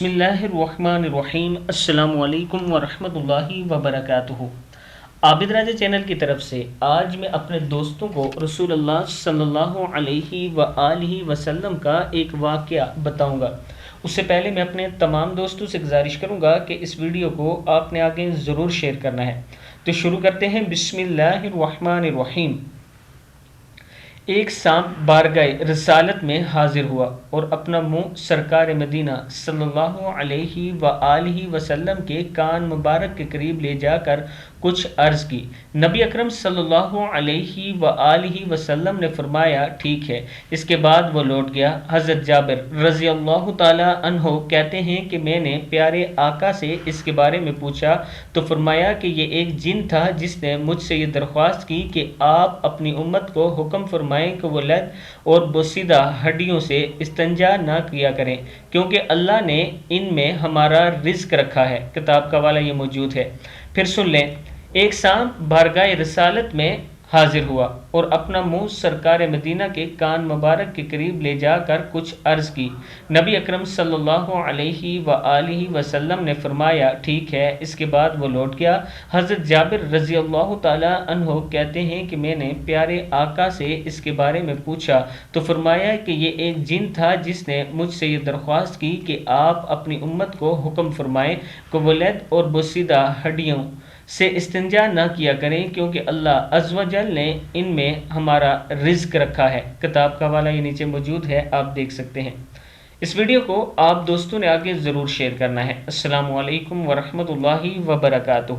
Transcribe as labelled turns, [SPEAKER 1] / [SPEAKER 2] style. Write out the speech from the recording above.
[SPEAKER 1] بسم اللہ الرحمن الرحیم۔ السلام علیکم ورحمۃ اللہ وبرکاتہ۔ عابد راجہ چینل کی طرف سے آج میں اپنے دوستوں کو رسول اللہ صلی اللہ علیہ وآلہ وسلم کا ایک واقعہ بتاؤں گا۔ اس سے پہلے میں اپنے تمام دوستوں سے گزارش کروں گا کہ اس ویڈیو کو آپ نے آگے ضرور شیئر کرنا ہے۔ تو شروع کرتے ہیں۔ بسم اللہ الرحمن الرحیم۔ ایک سانپ بارگاہ رسالت میں حاضر ہوا اور اپنا منہ سرکار مدینہ صلی اللہ علیہ وآلہ وسلم کے کان مبارک کے قریب لے جا کر کچھ عرض کی۔ نبی اکرم صلی اللہ علیہ وآلہ وسلم نے فرمایا ٹھیک ہے، اس کے بعد وہ لوٹ گیا۔ حضرت جابر رضی اللہ تعالی عنہ کہتے ہیں کہ میں نے پیارے آقا سے اس کے بارے میں پوچھا تو فرمایا کہ یہ ایک جن تھا جس نے مجھ سے یہ درخواست کی کہ آپ اپنی امت کو حکم فرمائیں کہ وہ لد اور بوسیدہ ہڈیوں سے استنجا نہ کیا کریں، کیونکہ اللہ نے ان میں ہمارا رزق رکھا ہے۔ کتاب کا حوالہ یہ موجود ہے۔ پھر سن لیں۔ ایک سانپ بارگاہ رسالت میں حاضر ہوا اور اپنا منہ سرکار مدینہ کے کان مبارک کے قریب لے جا کر کچھ عرض کی۔ نبی اکرم صلی اللہ علیہ وآلہ وسلم نے فرمایا ٹھیک ہے، اس کے بعد وہ لوٹ گیا۔ حضرت جابر رضی اللہ تعالی عنہ کہتے ہیں کہ میں نے پیارے آقا سے اس کے بارے میں پوچھا تو فرمایا کہ یہ ایک جن تھا جس نے مجھ سے یہ درخواست کی کہ آپ اپنی امت کو حکم فرمائیں کہ وہ لد اور بوسیدہ ہڈیوں سے استنجا نہ کیا کریں، کیونکہ اللہ عز و جل نے ان میں ہمارا رزق رکھا ہے۔ کتاب کا حوالہ یہ نیچے موجود ہے، آپ دیکھ سکتے ہیں۔ اس ویڈیو کو آپ دوستوں نے آگے ضرور شیئر کرنا ہے۔ السلام علیکم ورحمۃ اللہ وبرکاتہ۔